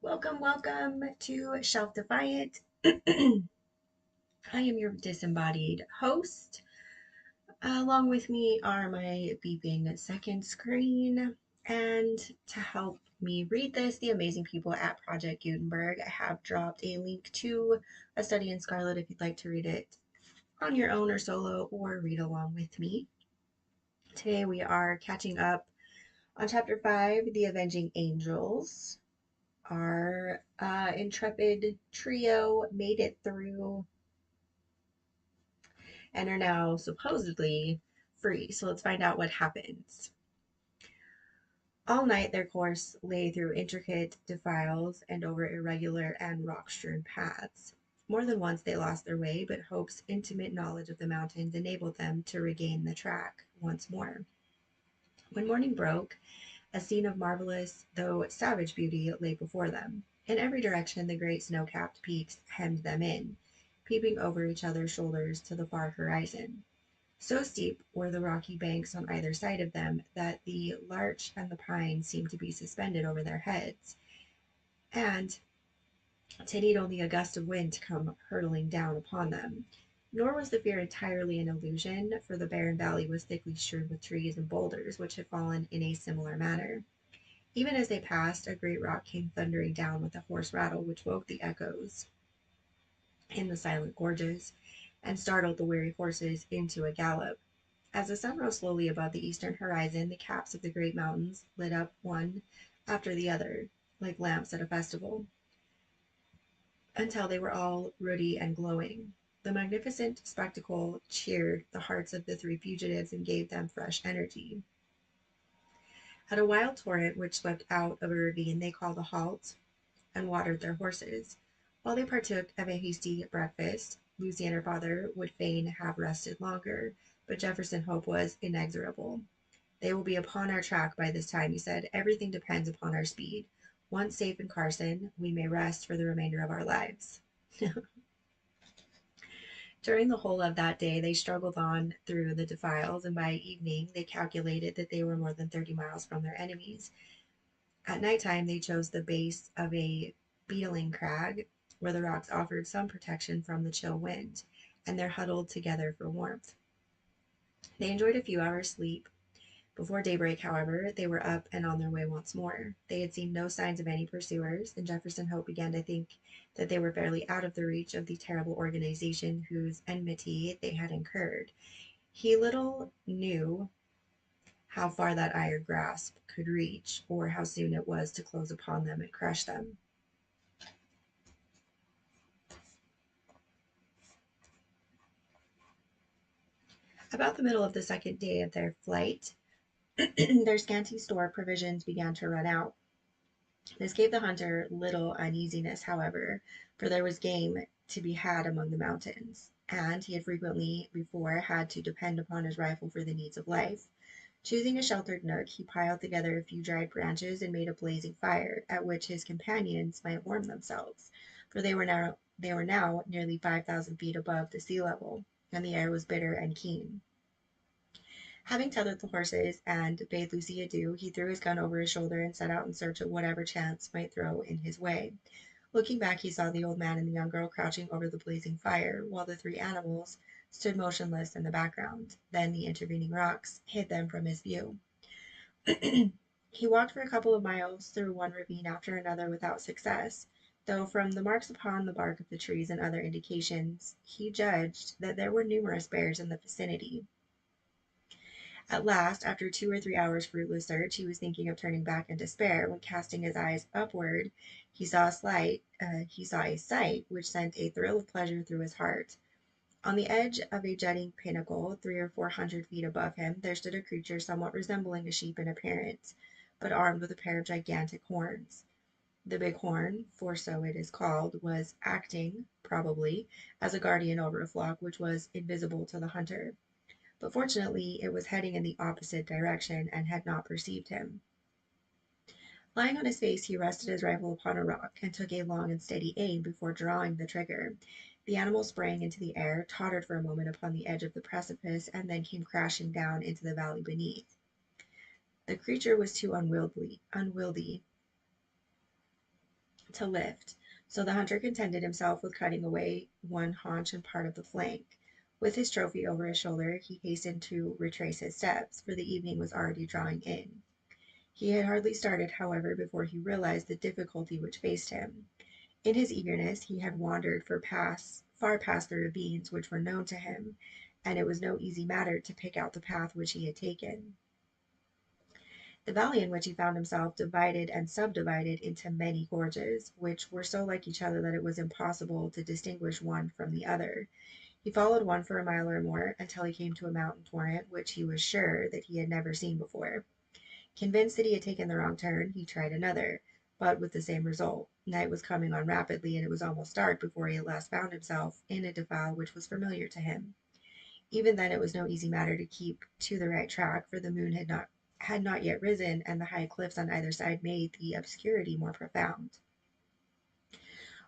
Welcome to Shelf Defiant. I am your disembodied host. Along with me are my beeping second screen. And to help me read this, the amazing people at Project Gutenberg have dropped a link to A Study in Scarlet if you'd like to read it on your own or solo or read along with me. Today we are catching up on Chapter 5, The Avenging Angels. Our intrepid trio made it through and are now supposedly free. So let's find out what happens. All night, their course lay through intricate defiles and over irregular and rock strewn paths. More than once they lost their way, but Hope's intimate knowledge of the mountains enabled them to regain the track once more. When morning broke, a scene of marvelous, though savage beauty lay before them. In every direction the great snow-capped peaks hemmed them in, peeping over each other's shoulders to the far horizon. So steep were the rocky banks on either side of them that the larch and the pine seemed to be suspended over their heads, and to need only a gust of wind to come hurtling down upon them. Nor was the fear entirely an illusion, for the barren valley was thickly strewn with trees and boulders which had fallen in a similar manner. Even as they passed, a great rock came thundering down with a hoarse rattle which woke the echoes in the silent gorges, and startled the weary horses into a gallop. As the sun rose slowly above the eastern horizon, the caps of the great mountains lit up one after the other, like lamps at a festival, until they were all ruddy and glowing. The magnificent spectacle cheered the hearts of the three fugitives and gave them fresh energy. At a wild torrent which swept out of a ravine, they called a halt and watered their horses. While they partook of a hasty breakfast, Lucy and her father would fain have rested longer, but Jefferson Hope was inexorable. "They will be upon our track by this time," he said. "Everything depends upon our speed. Once safe in Carson, we may rest for the remainder of our lives." During the whole of that day they struggled on through the defiles, and by evening they calculated that they were more than 30 miles from their enemies. At night time they chose the base of a beetling crag, where the rocks offered some protection from the chill wind, and there huddled together for warmth. They enjoyed a few hours' sleep. Before daybreak, however, they were up and on their way once more. They had seen no signs of any pursuers, and Jefferson Hope began to think that they were fairly out of the reach of the terrible organization whose enmity they had incurred. He little knew how far that iron grasp could reach, or how soon it was to close upon them and crush them. About the middle of the second day of their flight, their scanty store of provisions began to run out. This gave the hunter little uneasiness, however, for there was game to be had among the mountains, and he had frequently before had to depend upon his rifle for the needs of life. Choosing a sheltered nook, he piled together a few dried branches and made a blazing fire, at which his companions might warm themselves, for they were now nearly 5,000 feet above the sea level, and the air was bitter and keen. Having tethered the horses and bade Lucy adieu, he threw his gun over his shoulder and set out in search of whatever chance might throw in his way. Looking back, he saw the old man and the young girl crouching over the blazing fire, while the three animals stood motionless in the background. Then the intervening rocks hid them from his view. He walked for a couple of miles through one ravine after another without success, though from the marks upon the bark of the trees and other indications he judged that there were numerous bears in the vicinity. At last, after 2 or 3 hours' fruitless search, he was thinking of turning back in despair, when casting his eyes upward, he saw a sight which sent a thrill of pleasure through his heart. On the edge of a jutting pinnacle, 300 or 400 feet above him, there stood a creature somewhat resembling a sheep in appearance, but armed with a pair of gigantic horns. The big horn, for so it is called, was acting, probably, as a guardian over a flock which was invisible to the hunter. But fortunately it was heading in the opposite direction, and had not perceived him. Lying on his face, he rested his rifle upon a rock, and took a long and steady aim before drawing the trigger. The animal sprang into the air, tottered for a moment upon the edge of the precipice, and then came crashing down into the valley beneath. The creature was too unwieldy to lift, so the hunter contented himself with cutting away one haunch and part of the flank. With his trophy over his shoulder, he hastened to retrace his steps, for the evening was already drawing in. He had hardly started, however, before he realized the difficulty which faced him. In his eagerness, he had wandered far past the ravines which were known to him, and it was no easy matter to pick out the path which he had taken. The valley in which he found himself divided and subdivided into many gorges, which were so like each other that it was impossible to distinguish one from the other. He followed one for a mile or more until he came to a mountain torrent which he was sure that he had never seen before. Convinced that he had taken the wrong turn, he tried another, but with the same result. Night was coming on rapidly, and it was almost dark before he at last found himself in a defile which was familiar to him. Even then it was no easy matter to keep to the right track, for the moon had not yet risen, and the high cliffs on either side made the obscurity more profound.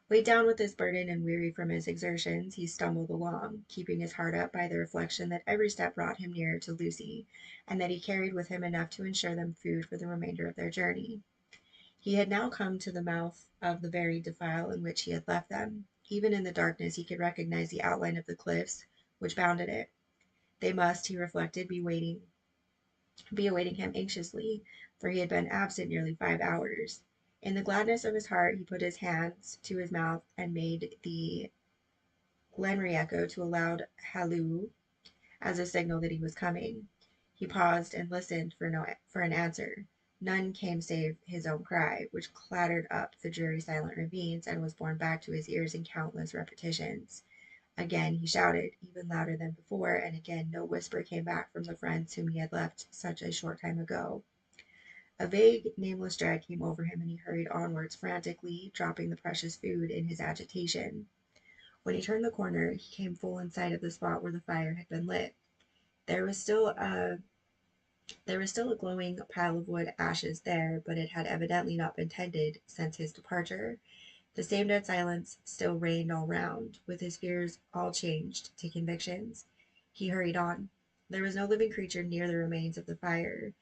Weighed down with his burden and weary from his exertions, he stumbled along, keeping his heart up by the reflection that every step brought him nearer to Lucy, and that he carried with him enough to ensure them food for the remainder of their journey. He had now come to the mouth of the very defile in which he had left them. Even in the darkness he could recognize the outline of the cliffs which bounded it. They must, he reflected, be awaiting him anxiously, for he had been absent nearly 5 hours. In the gladness of his heart he put his hands to his mouth and made the glen re-echo to a loud halloo as a signal that he was coming. He paused and listened for an answer. None came save his own cry, which clattered up the dreary silent ravines and was borne back to his ears in countless repetitions. Again he shouted, even louder than before, and again no whisper came back from the friends whom he had left such a short time ago. A vague, nameless dread came over him, and he hurried onwards frantically, dropping the precious food in his agitation. When he turned the corner, he came full in sight of the spot where the fire had been lit. There was still a glowing pile of wood ashes there, but it had evidently not been tended since his departure. The same dead silence still reigned all round. With his fears all changed to convictions, he hurried on. There was no living creature near the remains of the fire.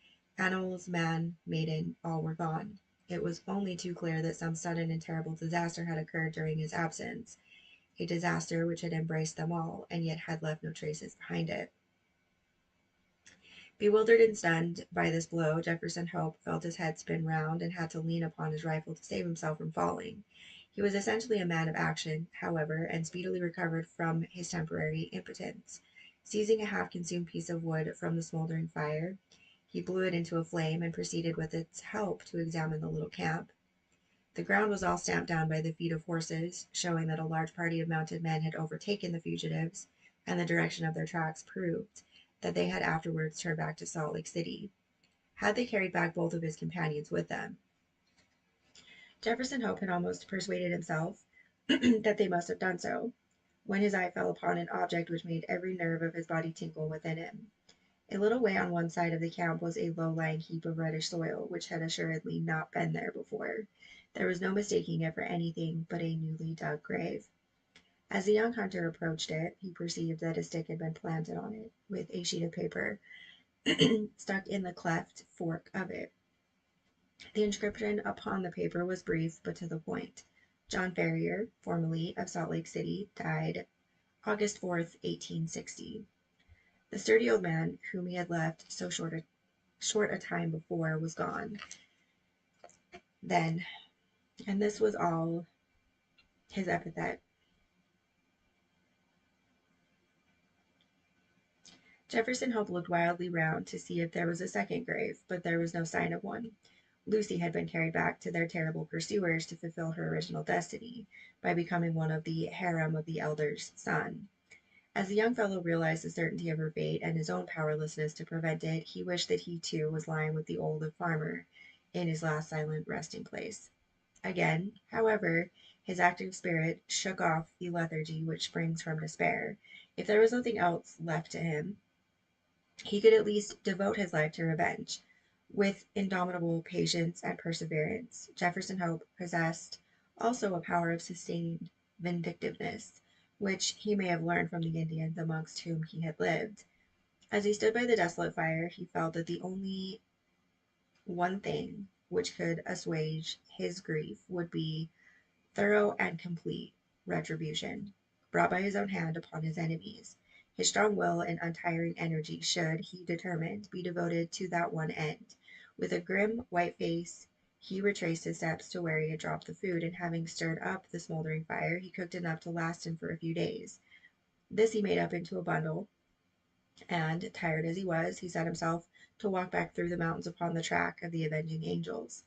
Animals, man, maiden, all were gone. It was only too clear that some sudden and terrible disaster had occurred during his absence, a disaster which had embraced them all, and yet had left no traces behind it. Bewildered and stunned by this blow, Jefferson Hope felt his head spin round and had to lean upon his rifle to save himself from falling. He was essentially a man of action, however, and speedily recovered from his temporary impotence. Seizing a half-consumed piece of wood from the smoldering fire, he blew it into a flame and proceeded with its help to examine the little camp. The ground was all stamped down by the feet of horses, showing that a large party of mounted men had overtaken the fugitives, and the direction of their tracks proved that they had afterwards turned back to Salt Lake City. Had they carried back both of his companions with them? Jefferson Hope had almost persuaded himself that they must have done so, when his eye fell upon an object which made every nerve of his body tingle within him. A little way on one side of the camp was a low-lying heap of reddish soil, which had assuredly not been there before. There was no mistaking it for anything but a newly dug grave. As the young hunter approached it, he perceived that a stick had been planted on it, with a sheet of paper stuck in the cleft fork of it. The inscription upon the paper was brief, but to the point. John Ferrier, formerly of Salt Lake City, died August 4th, 1860. The sturdy old man whom he had left so short a time before was gone then, and this was all his epithet. Jefferson Hope looked wildly round to see if there was a second grave, but there was no sign of one. Lucy had been carried back to their terrible pursuers to fulfill her original destiny, by becoming one of the harem of the elder's son. As the young fellow realized the certainty of her fate and his own powerlessness to prevent it, he wished that he too was lying with the old farmer in his last silent resting place. Again, however, his active spirit shook off the lethargy which springs from despair. If there was nothing else left to him, he could at least devote his life to revenge. With indomitable patience and perseverance, Jefferson Hope possessed also a power of sustained vindictiveness, which he may have learned from the Indians amongst whom he had lived. As he stood by the desolate fire, he felt that the only one thing which could assuage his grief would be thorough and complete retribution, brought by his own hand upon his enemies. His strong will and untiring energy should, he determined, be devoted to that one end. With a grim, white face, he retraced his steps to where he had dropped the food, and having stirred up the smoldering fire, he cooked enough to last him for a few days. This he made up into a bundle, and, tired as he was, he set himself to walk back through the mountains upon the track of the Avenging Angels.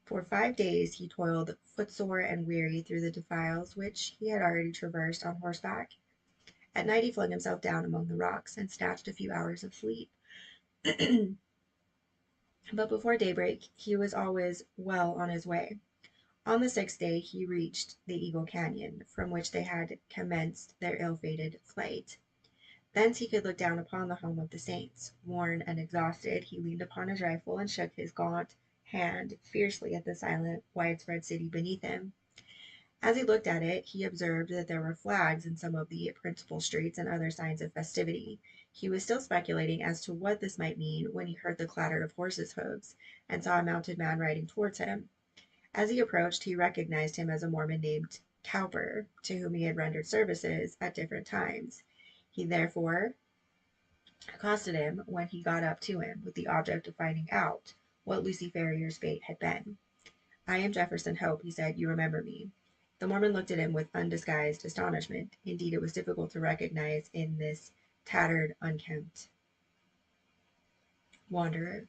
For 5 days he toiled footsore and weary through the defiles which he had already traversed on horseback. At night he flung himself down among the rocks and snatched a few hours of sleep. But before daybreak he was always well on his way. On the 6th day he reached the Eagle Canyon, from which they had commenced their ill-fated flight. Thence he could look down upon the home of the saints. Worn and exhausted, he leaned upon his rifle and shook his gaunt hand fiercely at the silent, widespread city beneath him. As he looked at it, he observed that there were flags in some of the principal streets and other signs of festivity. He was still speculating as to what this might mean when he heard the clatter of horses' hoofs and saw a mounted man riding towards him. As he approached, he recognized him as a Mormon named Cowper, to whom he had rendered services at different times. He therefore accosted him when he got up to him, with the object of finding out what Lucy Ferrier's fate had been. "I am Jefferson Hope," he said. "You remember me." The Mormon looked at him with undisguised astonishment. Indeed, it was difficult to recognize in this tattered, unkempt wanderer,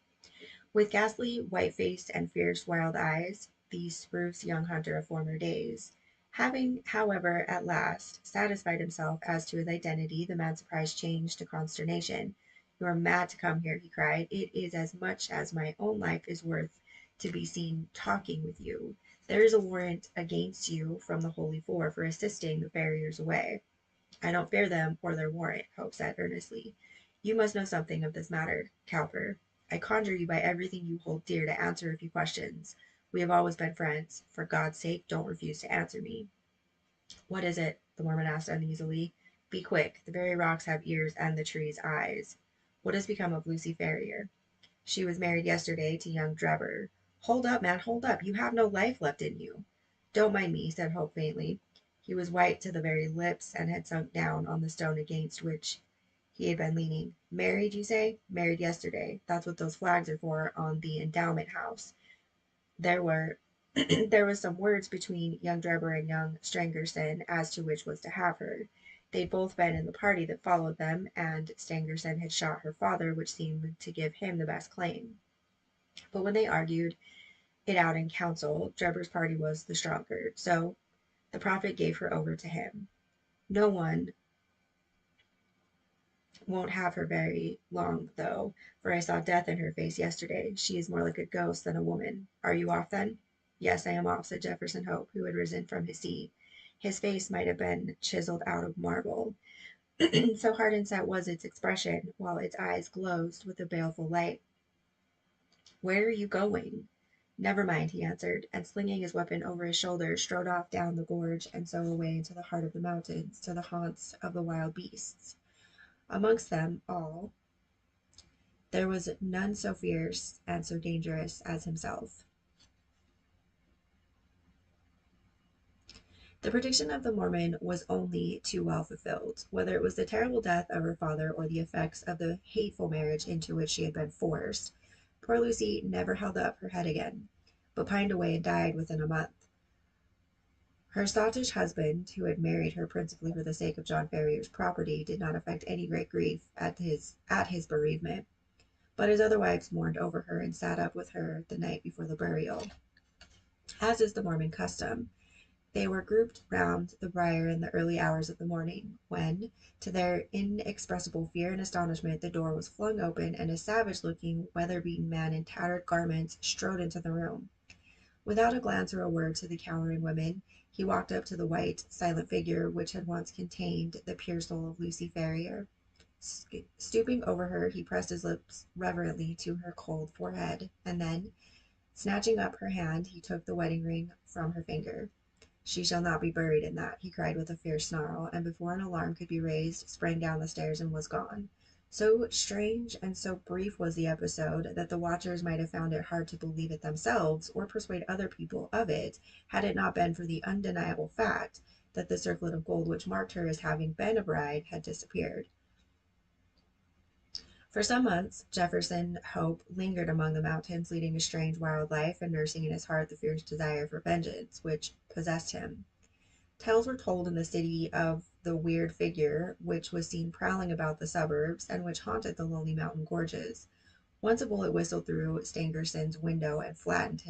with ghastly, white-faced, and fierce, wild eyes, the spruce young hunter of former days. Having, however, at last satisfied himself as to his identity, the man's surprise changed to consternation. "You are mad to come here," he cried. "It is as much as my own life is worth to be seen talking with you. There is a warrant against you from the Holy Four for assisting the Ferriers away." "I don't fear them or their warrant," Hope said earnestly. "You must know something of this matter, Cowper. I conjure you by everything you hold dear to answer a few questions. We have always been friends. For God's sake, don't refuse to answer me." "What is it?" the Mormon asked uneasily. "Be quick. The very rocks have ears and the trees eyes." "What has become of Lucy Ferrier?" "She was married yesterday to young Drebber." "Hold up, man, hold up. You have no life left in you." "Don't mind me," said Hope faintly. He was white to the very lips, and had sunk down on the stone against which he had been leaning. "Married, you say?" "Married yesterday. That's what those flags are for on the endowment house. There were there was some words between young Drebber and young Stangerson as to which was to have her. They'd both been in the party that followed them, and Stangerson had shot her father, which seemed to give him the best claim. But when they argued it out in council, Drebber's party was the stronger, so the prophet gave her over to him. No one won't have her very long, though, for I saw death in her face yesterday. She is more like a ghost than a woman. Are you off, then?" "Yes, I am off," said Jefferson Hope, who had risen from his seat. His face might have been chiseled out of marble, so hard and set was its expression, while its eyes glowed with a baleful light. "Where are you going?" "Never mind," he answered, and slinging his weapon over his shoulder, strode off down the gorge and so away into the heart of the mountains, to the haunts of the wild beasts. Amongst them all there was none so fierce and so dangerous as himself. The prediction of the Mormon was only too well fulfilled. Whether it was the terrible death of her father or the effects of the hateful marriage into which she had been forced, poor Lucy never held up her head again, but pined away and died within a month. Her sottish husband, who had married her principally for the sake of John Ferrier's property, did not affect any great grief at his bereavement, but his other wives mourned over her and sat up with her the night before the burial. As is the Mormon custom, they were grouped round the bier in the early hours of the morning, when, to their inexpressible fear and astonishment, the door was flung open, and a savage-looking, weather-beaten man in tattered garments strode into the room. Without a glance or a word to the cowering women, he walked up to the white, silent figure which had once contained the pure soul of Lucy Ferrier. Stooping over her, he pressed his lips reverently to her cold forehead, and then, snatching up her hand, he took the wedding ring from her finger. "She shall not be buried in that," he cried with a fierce snarl, and before an alarm could be raised, sprang down the stairs and was gone. So strange and so brief was the episode that the watchers might have found it hard to believe it themselves or persuade other people of it, had it not been for the undeniable fact that the circlet of gold which marked her as having been a bride had disappeared. For some months, Jefferson Hope lingered among the mountains, leading a strange, wild life and nursing in his heart the fierce desire for vengeance which possessed him. Tales were told in the city of the weird figure which was seen prowling about the suburbs and which haunted the lonely mountain gorges. Once a bullet whistled through Stangerson's window and flattened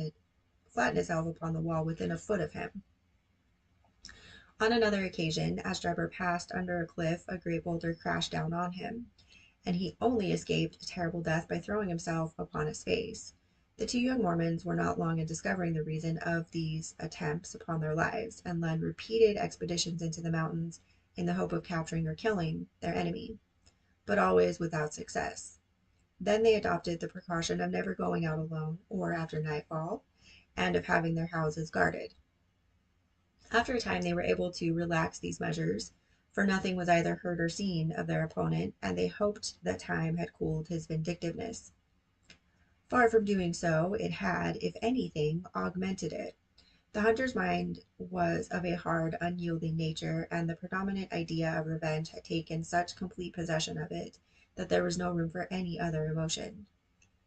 itself upon the wall within a foot of him. On another occasion, as Drebber passed under a cliff, a great boulder crashed down on him, and he only escaped a terrible death by throwing himself upon his face. The two young Mormons were not long in discovering the reason of these attempts upon their lives, and led repeated expeditions into the mountains in the hope of capturing or killing their enemy, but always without success. Then they adopted the precaution of never going out alone or after nightfall, and of having their houses guarded. After a time, they were able to relax these measures, for nothing was either heard or seen of their opponent, and they hoped that time had cooled his vindictiveness. Far from doing so, it had, if anything, augmented it. The hunter's mind was of a hard, unyielding nature, and the predominant idea of revenge had taken such complete possession of it that there was no room for any other emotion.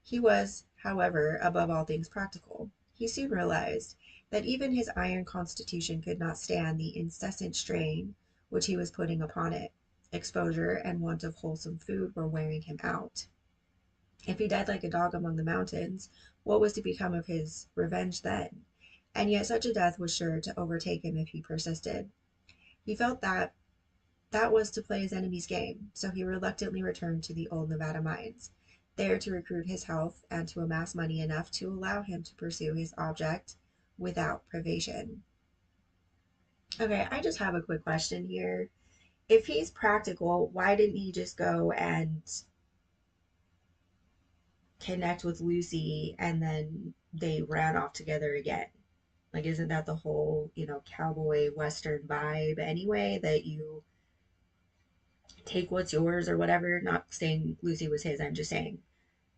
He was, however, above all things practical. He soon realized that even his iron constitution could not stand the incessant strain which he was putting upon it. Exposure and want of wholesome food were wearing him out. If he died like a dog among the mountains, what was to become of his revenge then? And yet such a death was sure to overtake him if he persisted. He felt that that was to play his enemy's game, so he reluctantly returned to the old Nevada mines, there to recruit his health and to amass money enough to allow him to pursue his object without privation. Okay, I just have a quick question here. If he's practical, why didn't he just go and connect with Lucy and then they ran off together again? Like, isn't that the whole, cowboy western vibe anyway? That you take what's yours or whatever? Not saying Lucy was his, I'm just saying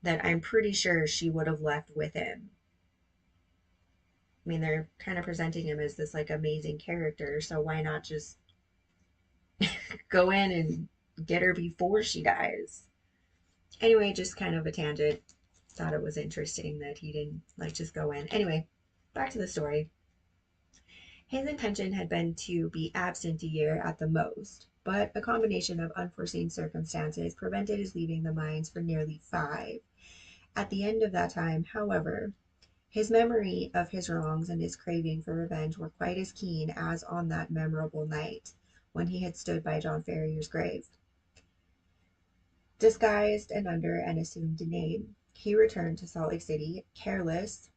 that I'm pretty sure she would have left with him. I mean, they're kind of presenting him as this like amazing character, so why not just go in and get her before she dies? Anyway, just kind of a tangent. Thought it was interesting that he didn't like just go in. Anyway, back to the story. His intention had been to be absent a year at the most, but a combination of unforeseen circumstances prevented his leaving the mines for nearly 5. At the end of that time, however, his memory of his wrongs and his craving for revenge were quite as keen as on that memorable night when he had stood by John Ferrier's grave. Disguised and under an assumed name, he returned to Salt Lake City, careless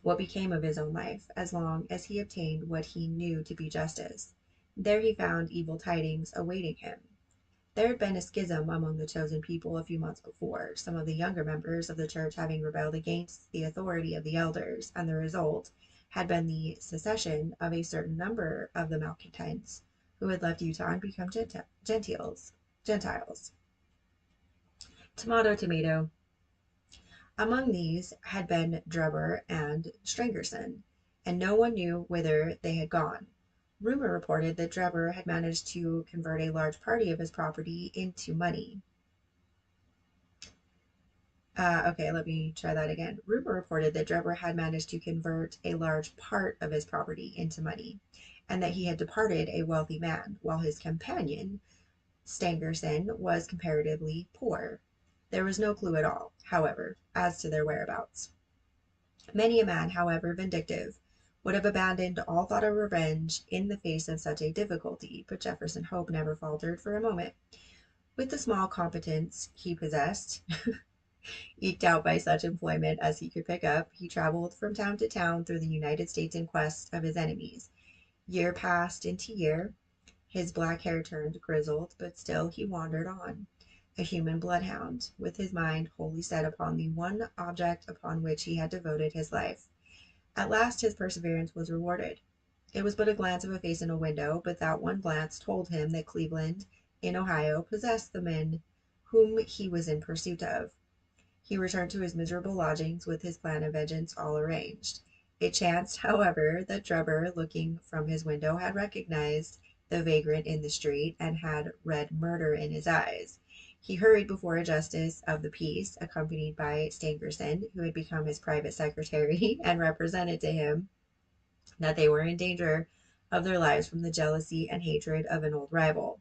what became of his own life, as long as he obtained what he knew to be justice. There he found evil tidings awaiting him. There had been a schism among the chosen people a few months before, some of the younger members of the church having rebelled against the authority of the elders, and the result had been the secession of a certain number of the malcontents who had left Utah and become Gentiles. Tomato, tomato. Among these had been Drebber and Stangerson, and no one knew whither they had gone. Rumor reported that Drebber had managed to convert a large party of his property into money. Okay, let me try that again. Rumor reported that Drebber had managed to convert a large part of his property into money, and that he had departed a wealthy man, while his companion, Stangerson, was comparatively poor. There was no clue at all, however, as to their whereabouts. Many a man, however vindictive, would have abandoned all thought of revenge in the face of such a difficulty, but Jefferson Hope never faltered for a moment. With the small competence he possessed, eked out by such employment as he could pick up, he traveled from town to town through the United States in quest of his enemies. Year passed into year. His black hair turned grizzled, but still he wandered on, a human bloodhound, with his mind wholly set upon the one object upon which he had devoted his life. At last his perseverance was rewarded. It was but a glance of a face in a window, but that one glance told him that Cleveland, in Ohio, possessed the men whom he was in pursuit of. He returned to his miserable lodgings with his plan of vengeance all arranged. It chanced, however, that Drebber, looking from his window, had recognized the vagrant in the street, and had read murder in his eyes. He hurried before a justice of the peace, accompanied by Stangerson, who had become his private secretary, and represented to him that they were in danger of their lives from the jealousy and hatred of an old rival.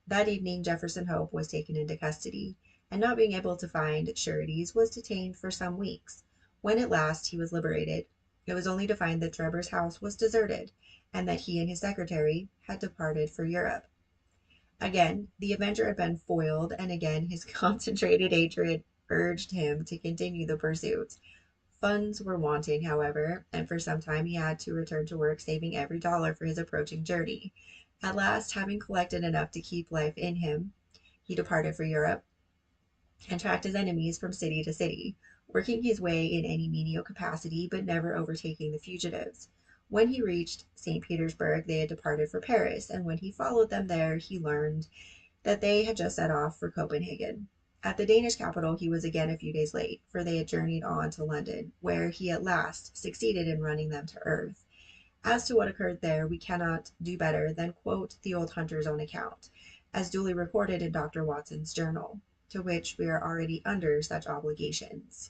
That evening Jefferson Hope was taken into custody, and not being able to find sureties, was detained for some weeks. When at last he was liberated, it was only to find that Drebber's house was deserted, and that he and his secretary had departed for Europe. Again the avenger had been foiled, and again his concentrated hatred urged him to continue the pursuit. Funds were wanting, however, and for some time he had to return to work, saving every dollar for his approaching journey. At last, having collected enough to keep life in him, he departed for Europe, and tracked his enemies from city to city, working his way in any menial capacity, but never overtaking the fugitives. When he reached St. Petersburg, they had departed for Paris, and when he followed them there, he learned that they had just set off for Copenhagen. At the Danish capital he was again a few days late, for they had journeyed on to London, where he at last succeeded in running them to earth. As to what occurred there, we cannot do better than quote the old hunter's own account, as duly recorded in Dr. Watson's journal, to which we are already under such obligations.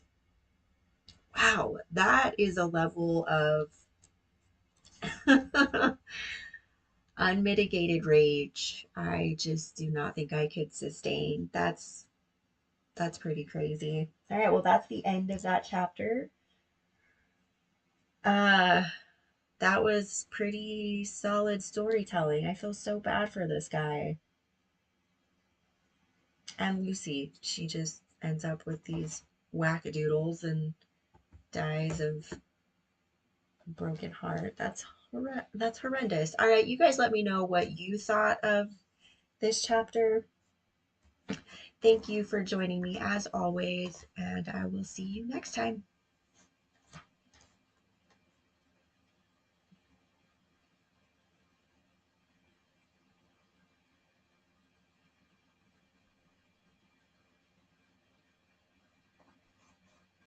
Wow, that is a level of unmitigated rage I just do not think I could sustain. That's pretty crazy. All right, well, that's the end of that chapter. Uh, that was pretty solid storytelling. I feel so bad for this guy. And Lucy, she just ends up with these wackadoodles and dies of a broken heart. That's horrendous. All right, you guys let me know what you thought of this chapter. Thank you for joining me as always, and I will see you next time.